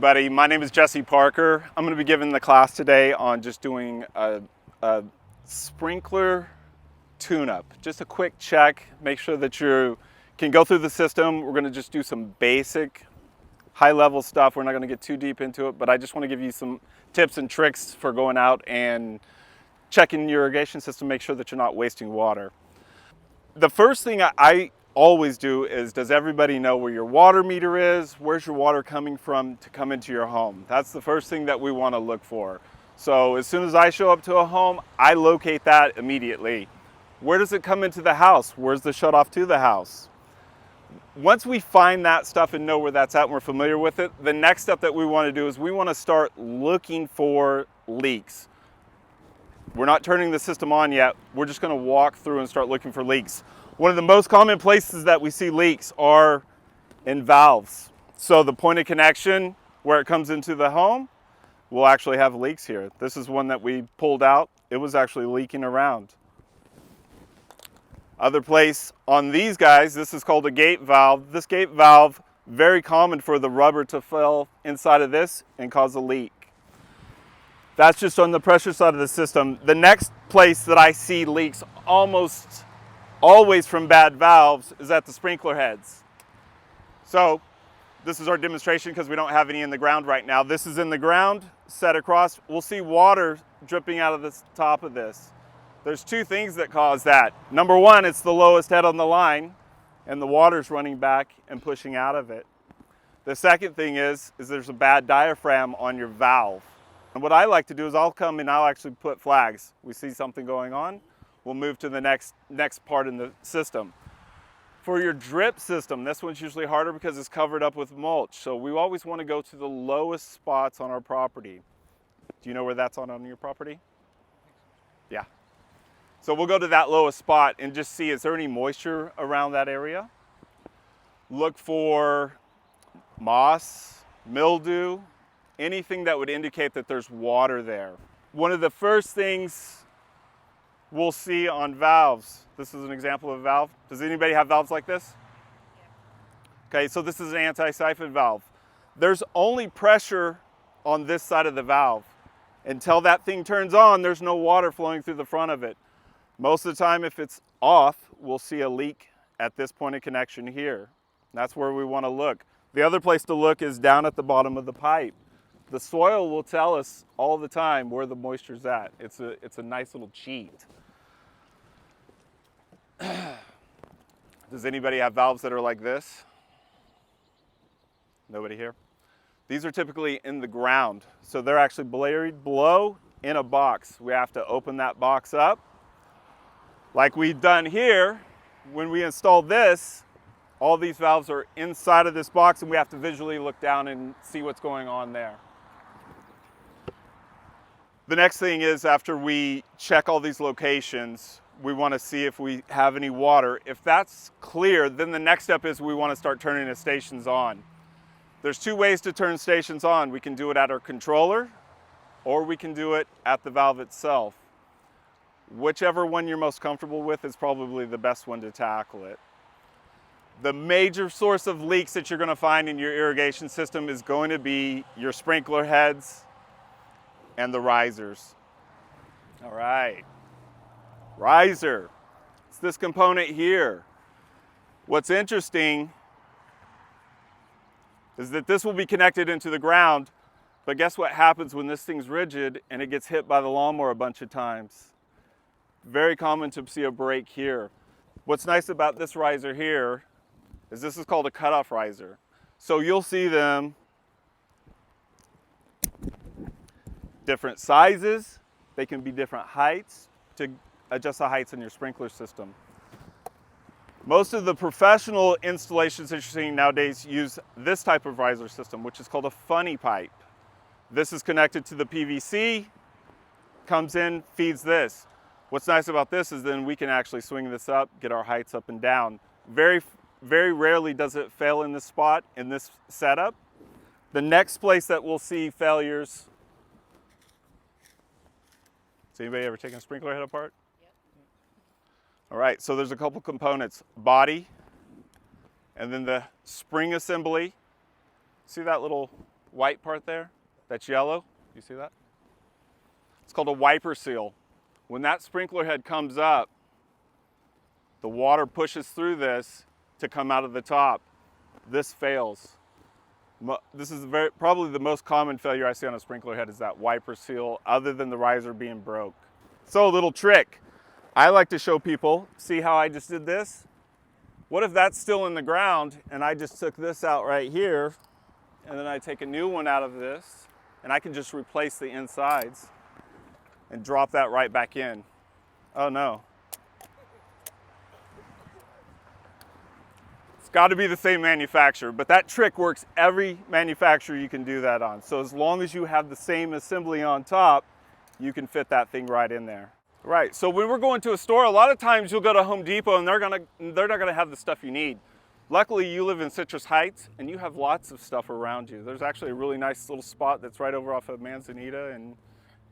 everybody. My name is Jessy Parker. I'm going to be giving the class today on just doing a sprinkler tune-up. Just a quick check, make sure that you can go through the system. We're going to just do some basic high-level stuff. We're not going to get too deep into it, but I just want to give you some tips and tricks for going out and checking your irrigation system, make sure that you're not wasting water. The first thing I always do is, does everybody know where your water meter is? Where's your water coming from to come into your home? That's the first thing that we want to look for. So as soon as I show up to a home, I locate that immediately. Where does it come into the house? Where's the shutoff to the house? Once we find that stuff and know where that's at and we're familiar with it, the next step that we want to do is we want to start looking for leaks. We're not turning the system on yet. We're just going to walk through and start looking for leaks. One of the most common places that we see leaks are in valves. So the point of connection where it comes into the home will actually have leaks here. This is one that we pulled out. It was actually leaking around. Other place on these guys, this is called a gate valve. This gate valve, very common for the rubber to fill inside of this and cause a leak. That's just on the pressure side of the system. The next place that I see leaks almost always from bad valves is at the sprinkler heads. So this is our demonstration because we don't have any in the ground right now. This is in the ground, set across. We'll see water dripping out of the top of this. There's two things that cause that. Number one, it's the lowest head on the line and the water's running back and pushing out of it. The second thing is there's a bad diaphragm on your valve. And what I like to do is I'll come and I'll actually put flags. We see something going on, we'll move to the next part in the system. For your drip system, this one's usually harder because it's covered up with mulch. So we always want to go to the lowest spots on our property. Do you know where that's on your property? Yeah. So we'll go to that lowest spot and just see, is there any moisture around that area? Look for moss, mildew, anything that would indicate that there's water there. One of the first things we'll see on valves, this is an example of a valve. Does anybody have valves like this? Yeah. Okay, so this is an anti-siphon valve. There's only pressure on this side of the valve. Until that thing turns on, there's no water flowing through the front of it. Most of the time, if it's off, we'll see a leak at this point of connection here. That's where we want to look. The other place to look is down at the bottom of the pipe. The soil will tell us all the time where the moisture's at. It's a nice little cheat. Does anybody have valves that are like this? Nobody here? These are typically in the ground. So they're actually buried below in a box. We have to open that box up. Like we've done here, when we installed this, all these valves are inside of this box and we have to visually look down and see what's going on there. The next thing is, after we check all these locations, we want to see if we have any water. If that's clear, then the next step is we want to start turning the stations on. There's two ways to turn stations on. We can do it at our controller, or we can do it at the valve itself. Whichever one you're most comfortable with is probably the best one to tackle it. The major source of leaks that you're going to find in your irrigation system is going to be your sprinkler heads and the risers. All right. Riser, it's this component here. What's interesting is that this will be connected into the ground, but guess what happens when this thing's rigid and it gets hit by the lawnmower a bunch of times? Very common to see a break here. What's nice about this riser here is this is called a cutoff riser. So you'll see them different sizes, they can be different heights to adjust the heights in your sprinkler system. Most of the professional installations that you're seeing nowadays use this type of riser system, which is called a funny pipe. This is connected to the PVC, comes in, feeds this. What's nice about this is then we can actually swing this up, get our heights up and down. Very, very rarely does it fail in this spot, in this setup. The next place that we'll see failures. Has anybody ever taken a sprinkler head apart? All right, so there's a couple components, body, and then the spring assembly. See that little white part there, that's yellow, you see that? It's called a wiper seal. When that sprinkler head comes up, the water pushes through this to come out of the top. This fails. This is probably the most common failure I see on a sprinkler head is that wiper seal, other than the riser being broke. So a little trick. I like to show people, see how I just did this? What if that's still in the ground and I just took this out right here, and then I take a new one out of this, and I can just replace the insides and drop that right back in. Oh no. Got to be the same manufacturer, but that trick works every manufacturer you can do that on. So as long as you have the same assembly on top, you can fit that thing right in there. Right, so when we're going to a store, a lot of times you'll go to Home Depot and they're not gonna have the stuff you need. Luckily, you live in Citrus Heights and you have lots of stuff around you. There's actually a really nice little spot that's right over off of Manzanita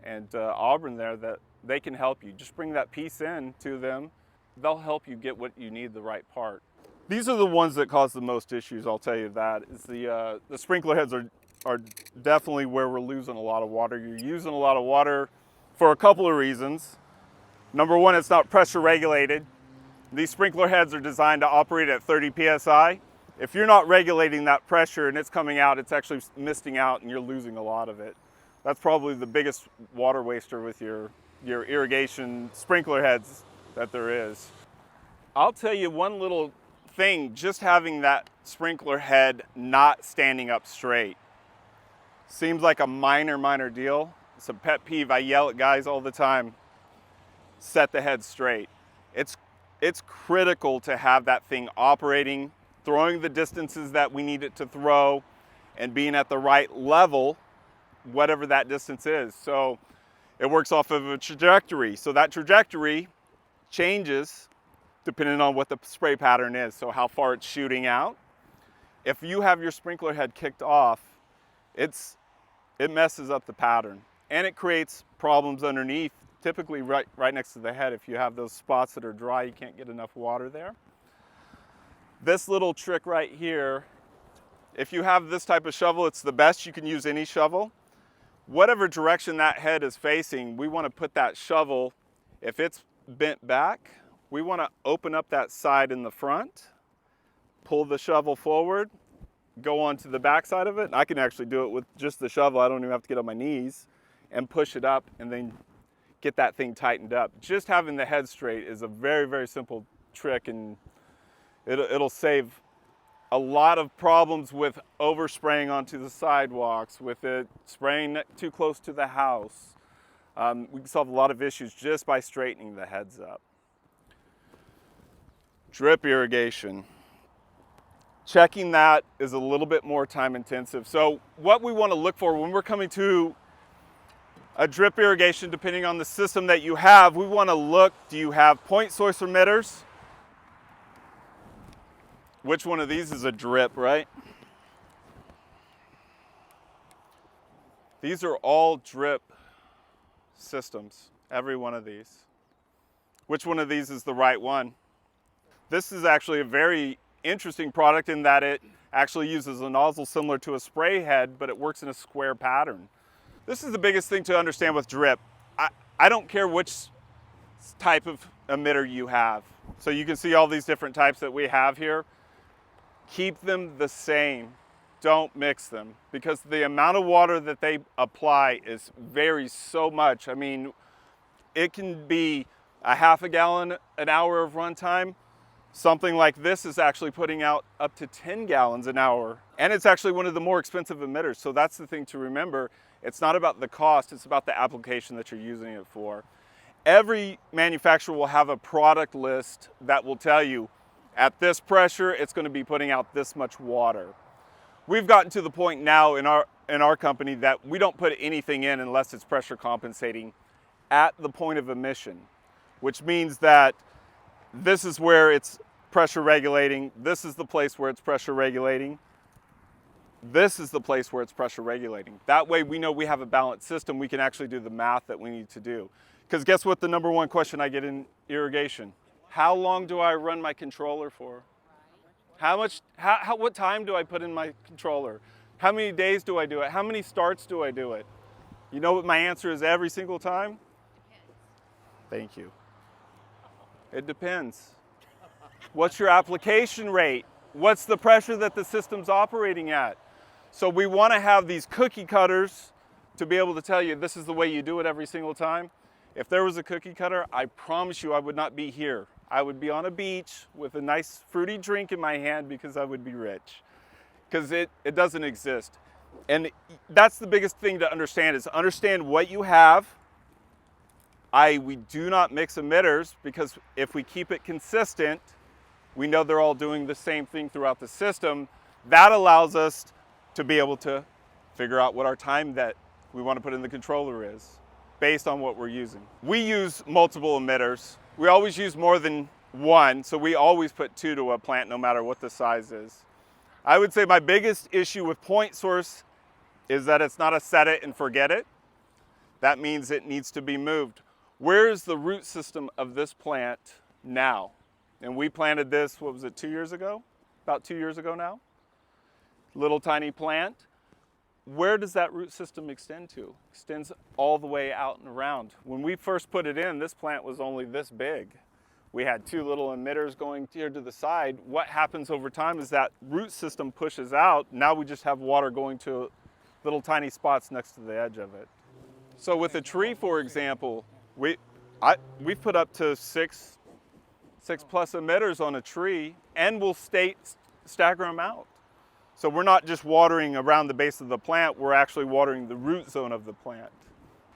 and Auburn there that they can help you. Just bring that piece in to them. They'll help you get what you need, the right part. These are the ones that cause the most issues, I'll tell you that. Is the sprinkler heads are definitely where we're losing a lot of water. You're using a lot of water for a couple of reasons. Number one, it's not pressure regulated. These sprinkler heads are designed to operate at 30 PSI. If you're not regulating that pressure and it's coming out, it's actually misting out and you're losing a lot of it. That's probably the biggest water waster with your irrigation sprinkler heads that there is. I'll tell you one little thing, just having that sprinkler head not standing up straight seems like a minor deal. It's a pet peeve. I yell at guys all the time, set the head straight. It's critical to have that thing operating, throwing the distances that we need it to throw, and being at the right level, whatever that distance is. So it works off of a trajectory. So that trajectory changes depending on what the spray pattern is, so how far it's shooting out. If you have your sprinkler head kicked off, it messes up the pattern, and it creates problems underneath, typically right next to the head. If you have those spots that are dry, you can't get enough water there. This little trick right here, if you have this type of shovel, it's the best. You can use any shovel. Whatever direction that head is facing, we want to put that shovel, if it's bent back, we want to open up that side in the front, pull the shovel forward, go onto the back side of it. And I can actually do it with just the shovel. I don't even have to get on my knees, and push it up and then get that thing tightened up. Just having the head straight is a very simple trick, and it'll save a lot of problems with overspraying onto the sidewalks, with it spraying too close to the house. We can solve a lot of issues just by straightening the heads up. Drip irrigation. Checking that is a little bit more time intensive. So what we want to look for when we're coming to a drip irrigation, depending on the system that you have, we want to look, do you have point source emitters? Which one of these is a drip, right? These are all drip systems, every one of these. Which one of these is the right one? This is actually a very interesting product in that it actually uses a nozzle similar to a spray head, but it works in a square pattern. This is the biggest thing to understand with drip. I don't care which type of emitter you have. So you can see all these different types that we have here. Keep them the same. Don't mix them, because the amount of water that they apply varies so much. I mean, it can be a half a gallon an hour of runtime. Something like this is actually putting out up to 10 gallons an hour. And it's actually one of the more expensive emitters. So that's the thing to remember. It's not about the cost, it's about the application that you're using it for. Every manufacturer will have a product list that will tell you, at this pressure, it's going to be putting out this much water. We've gotten to the point now in our company that we don't put anything in unless it's pressure compensating at the point of emission, which means that this is where it's pressure regulating. This is the place where it's pressure regulating. This is the place where it's pressure regulating. That way we know we have a balanced system. We can actually do the math that we need to do. Because guess what the number one question I get in irrigation? How long do I run my controller for? What time do I put in my controller? How many days do I do it? How many starts do I do it? You know what my answer is every single time? Depends. Thank you. It depends. What's your application rate? What's the pressure that the system's operating at? So we want to have these cookie cutters to be able to tell you this is the way you do it every single time. If there was a cookie cutter, I promise you I would not be here. I would be on a beach with a nice fruity drink in my hand because I would be rich. Because it doesn't exist. And that's the biggest thing to understand is understand what you have. We do not mix emitters because if we keep it consistent, we know they're all doing the same thing throughout the system. That allows us to be able to figure out what our time that we want to put in the controller is based on what we're using. We use multiple emitters. We always use more than one, so we always put 2 to a plant no matter what the size is. I would say my biggest issue with point source is that it's not a set it and forget it. That means it needs to be moved. Where is the root system of this plant now? And we planted this, what was it, 2 years ago? About 2 years ago now. Little tiny plant. Where does that root system extend to? Extends all the way out and around. When we first put it in, this plant was only this big. We had 2 little emitters going here to the side. What happens over time is that root system pushes out. Now we just have water going to little tiny spots next to the edge of it. So with a tree, for example, we've put up to six plus emitters on a tree, and we'll stagger them out. So we're not just watering around the base of the plant, we're actually watering the root zone of the plant.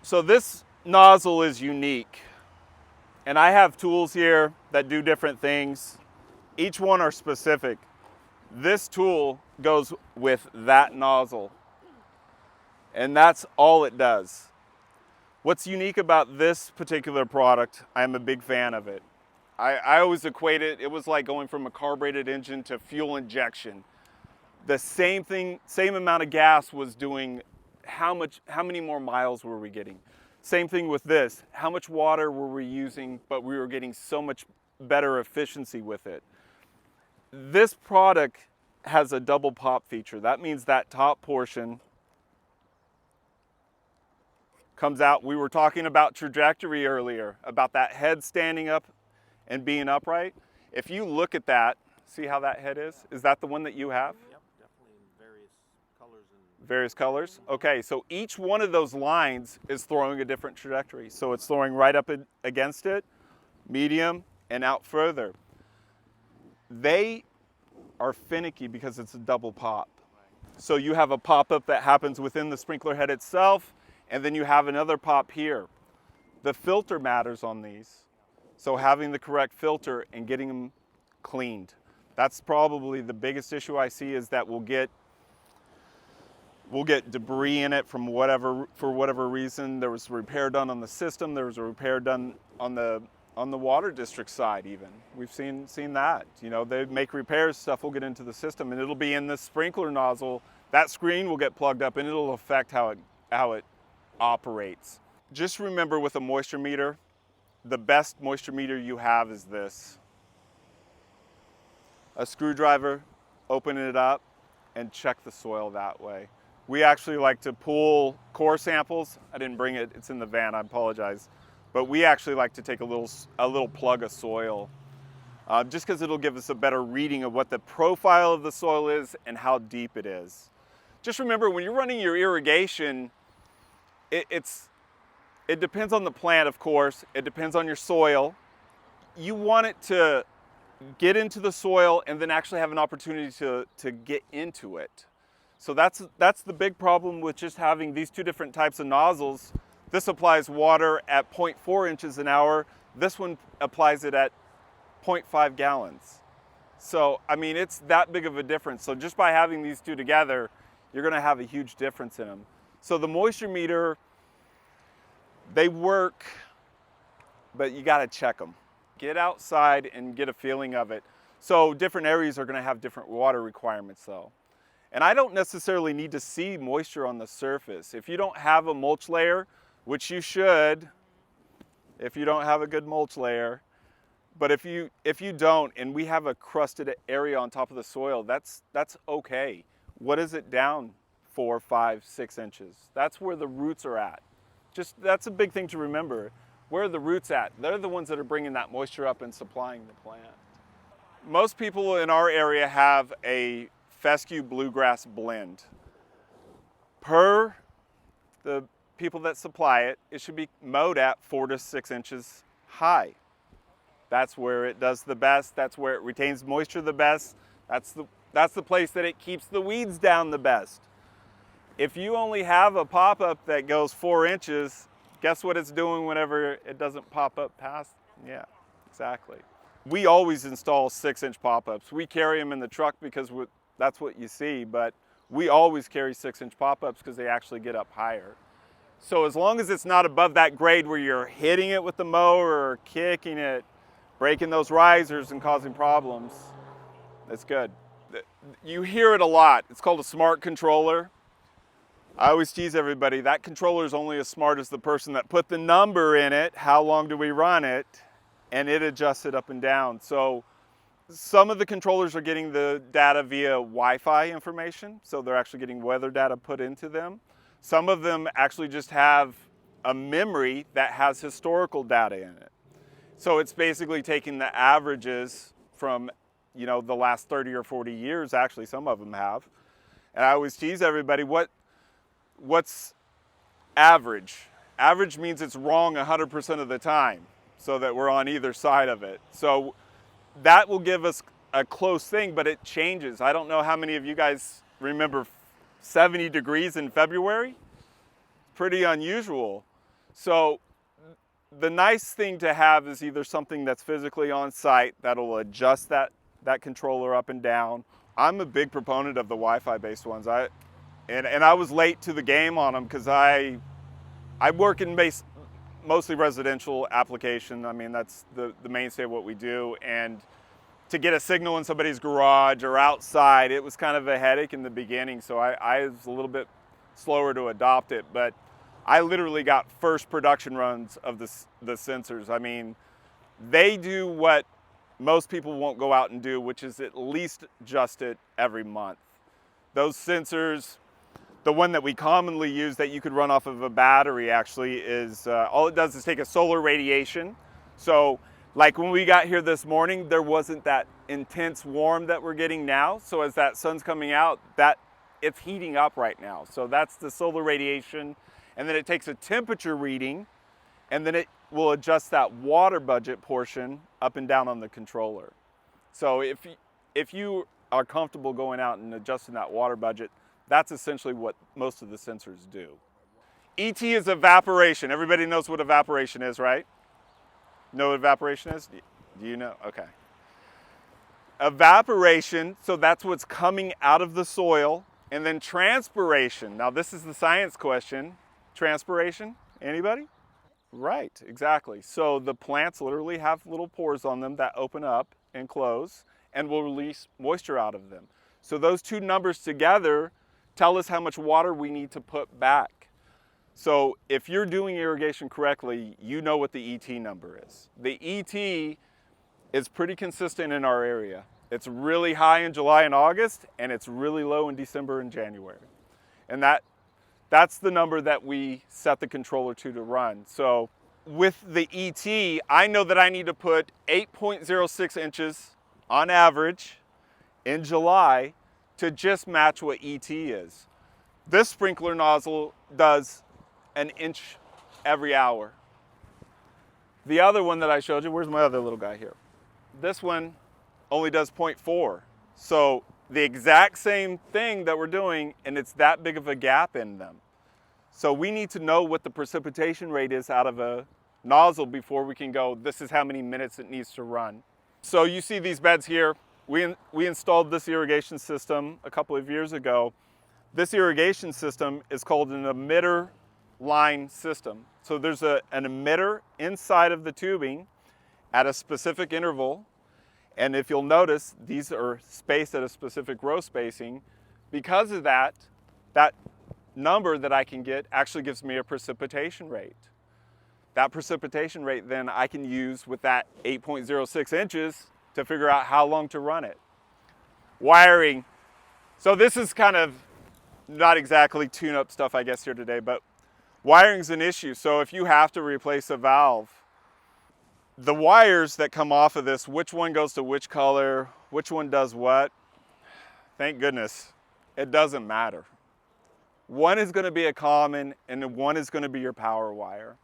So this nozzle is unique. And I have tools here that do different things. Each one are specific. This tool goes with that nozzle. And that's all it does. What's unique about this particular product, I'm a big fan of it. I always equate it was like going from a carbureted engine to fuel injection. The same thing, same amount of gas was doing how many more miles were we getting? Same thing with this. How much water were we using, but we were getting so much better efficiency with it. This product has a double pop feature. That means that top portion comes out. We were talking about trajectory earlier, about that head standing up and being upright. If you look at that, see how that head is? Is that the one that you have? Yep, definitely in various colors. Various colors? Okay, so each one of those lines is throwing a different trajectory. So it's throwing right up against it, medium, and out further. They are finicky because it's a double pop. So you have a pop-up that happens within the sprinkler head itself, and then you have another pop here. The filter matters on these. So having the correct filter and getting them cleaned. That's probably the biggest issue I see, is that we'll get debris in it for whatever reason. There was a repair done on the system. There was a repair done on the water district side even. We've seen that. You know, they make repairs, stuff will get into the system, and it'll be in the sprinkler nozzle. That screen will get plugged up and it'll affect how it operates. Just remember, with a moisture meter, the best moisture meter you have is this. A screwdriver, open it up, and check the soil that way. We actually like to pull core samples. I didn't bring it, it's in the van, I apologize. But we actually like to take a little plug of soil, just because it'll give us a better reading of what the profile of the soil is and how deep it is. Just remember, when you're running your irrigation, it depends on the plant, of course. It depends on your soil. You want it to get into the soil and then actually have an opportunity to get into it. So that's the big problem with just having these 2 different types of nozzles. This applies water at 0.4 inches an hour. This one applies it at 0.5 gallons. So, I mean, it's that big of a difference. So just by having these 2 together, you're gonna have a huge difference in them. So the moisture meter, they work, but you gotta check them. Get outside and get a feeling of it. So different areas are gonna have different water requirements though. And I don't necessarily need to see moisture on the surface. If you don't have a mulch layer, which you should, if you don't have a good mulch layer, but if you don't, and we have a crusted area on top of the soil, that's okay. What is it down 4, 5, 6 inches. That's where the roots are at. Just that's a big thing to remember. Where are the roots at? They're the ones that are bringing that moisture up and supplying the plant. Most people in our area have a fescue bluegrass blend. Per the people that supply it, it should be mowed at 4 to 6 inches high. That's where it does the best. That's where it retains moisture the best. That's the place that it keeps the weeds down the best. If you only have a pop-up that goes 4 inches, guess what it's doing whenever it doesn't pop up past? Yeah, exactly. We always install 6-inch pop-ups. We carry them in the truck because that's what you see, but we always carry 6-inch pop-ups because they actually get up higher. So as long as it's not above that grade where you're hitting it with the mower or kicking it, breaking those risers and causing problems, it's good. You hear it a lot. It's called a smart controller. I always tease everybody, that controller is only as smart as the person that put the number in it, how long do we run it, and it adjusts it up and down. So some of the controllers are getting the data via Wi-Fi information, so they're actually getting weather data put into them. Some of them actually just have a memory that has historical data in it. So it's basically taking the averages from, you know, the last 30 or 40 years, actually some of them have. And I always tease everybody, what's average? Average means it's wrong 100% of the time, so that we're on either side of it. So that will give us a close thing, but it changes. I don't know how many of you guys remember 70 degrees in February. Pretty unusual. So the nice thing to have is either something that's physically on site that'll adjust that controller up and down. I'm a big proponent of the Wi-Fi based ones. And I was late to the game on them because I work in mostly residential application. I mean, that's the mainstay of what we do. And to get a signal in somebody's garage or outside, it was kind of a headache in the beginning. So I was a little bit slower to adopt it. But I literally got first production runs of the sensors. I mean, they do what most people won't go out and do, which is at least adjust it every month. Those sensors, the one that we commonly use that you could run off of a battery actually is, all it does is take a solar radiation. So like when we got here this morning, there wasn't that intense warm that we're getting now. So as that sun's coming out, it's heating up right now. So that's the solar radiation. And then it takes a temperature reading, and then it will adjust that water budget portion up and down on the controller. So if you are comfortable going out and adjusting that water budget, that's essentially what most of the sensors do. ET is evaporation. Everybody knows what evaporation is, right? Know what evaporation is? Do you know? Okay. Evaporation, so that's what's coming out of the soil. And then transpiration. Now this is the science question. Transpiration, anybody? Right, exactly. So the plants literally have little pores on them that open up and close and will release moisture out of them. So those two numbers together tell us how much water we need to put back. So if you're doing irrigation correctly, you know what the ET number is. The ET is pretty consistent in our area. It's really high in July and August, and it's really low in December and January. And that's the number that we set the controller to run. So with the ET, I know that I need to put 8.06 inches on average in July to just match what ET is. This sprinkler nozzle does an inch every hour. The other one that I showed you, where's my other little guy here? This one only does 0.4. So the exact same thing that we're doing, and it's that big of a gap in them. So we need to know what the precipitation rate is out of a nozzle before we can go, this is how many minutes it needs to run. So you see these beds here. We installed this irrigation system a couple of years ago. This irrigation system is called an emitter line system. So there's an emitter inside of the tubing at a specific interval. And if you'll notice, these are spaced at a specific row spacing. Because of that number that I can get actually gives me a precipitation rate. That precipitation rate then I can use with that 8.06 inches to figure out how long to run it. Wiring. So this is kind of not exactly tune-up stuff, I guess, here today, but wiring's an issue. So if you have to replace a valve, the wires that come off of this, which one goes to which color, which one does what, thank goodness, it doesn't matter. One is going to be a common and one is going to be your power wire.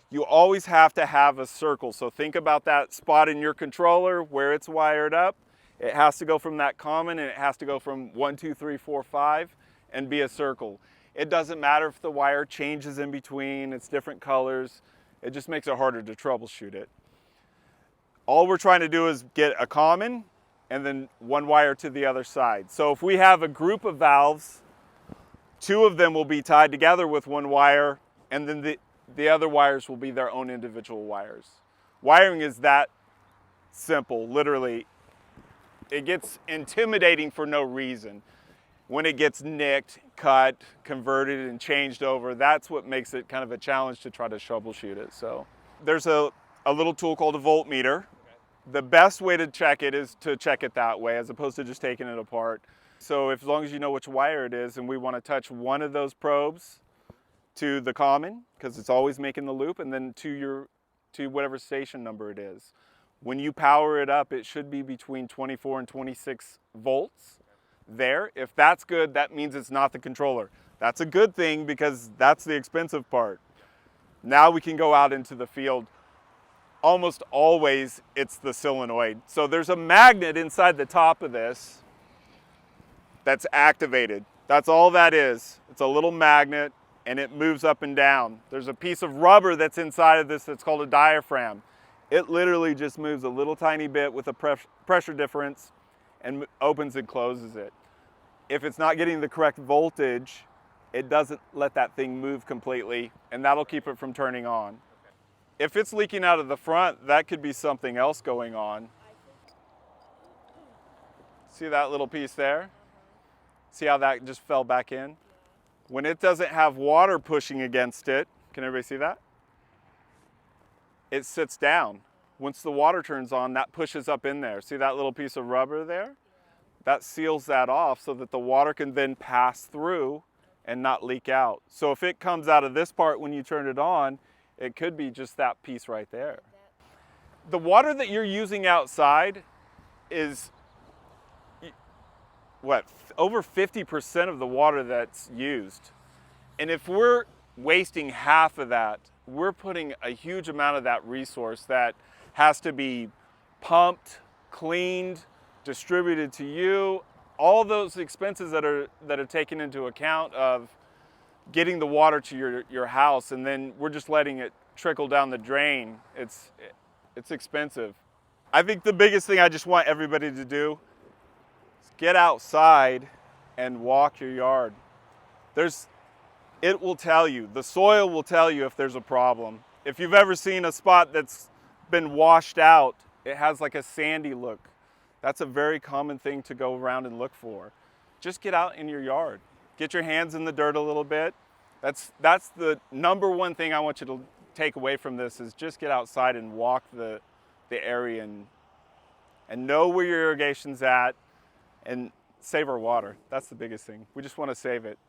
You always have to have a circle. So think about that spot in your controller where it's wired up. It has to go from that common and it has to go from 1, 2, 3, 4, 5 and be a circle. It doesn't matter if the wire changes in between, it's different colors. It just makes it harder to troubleshoot it. All we're trying to do is get a common and then one wire to the other side. So if we have a group of valves, 2 of them will be tied together with one wire, and then the other wires will be their own individual wires. Wiring is that simple, literally. It gets intimidating for no reason. When it gets nicked, cut, converted, and changed over, that's what makes it kind of a challenge to try to troubleshoot it. So there's a little tool called a voltmeter. The best way to check it is to check it that way as opposed to just taking it apart. So as long as you know which wire it is and we want to touch one of those probes to the common, because it's always making the loop, and then to whatever station number it is. When you power it up, it should be between 24 and 26 volts there. If that's good, that means it's not the controller. That's a good thing because that's the expensive part. Now we can go out into the field. Almost always it's the solenoid. So there's a magnet inside the top of this that's activated. That's all that is. It's a little magnet and it moves up and down. There's a piece of rubber that's inside of this that's called a diaphragm. It literally just moves a little tiny bit with a pressure difference and opens and closes it. If it's not getting the correct voltage, it doesn't let that thing move completely, and that'll keep it from turning on. If it's leaking out of the front, that could be something else going on. See that little piece there? See how that just fell back in? When it doesn't have water pushing against it, can everybody see that? It sits down. Once the water turns on, that pushes up in there. See that little piece of rubber there? That seals that off so that the water can then pass through and not leak out. So if it comes out of this part when you turn it on, it could be just that piece right there. The water that you're using outside is, what, over 50% of the water that's used. And if we're wasting half of that, we're putting a huge amount of that resource that has to be pumped, cleaned, distributed to you. All those expenses that are taken into account of getting the water to your house, and then we're just letting it trickle down the drain. It's expensive. I think the biggest thing I just want everybody to do is get outside and walk your yard. It will tell you, the soil will tell you if there's a problem. If you've ever seen a spot that's been washed out, it has like a sandy look. That's a very common thing to go around and look for. Just get out in your yard. Get your hands in the dirt a little bit. That's the number one thing I want you to take away from this is just get outside and walk the area and know where your irrigation's at and save our water. That's the biggest thing. We just want to save it.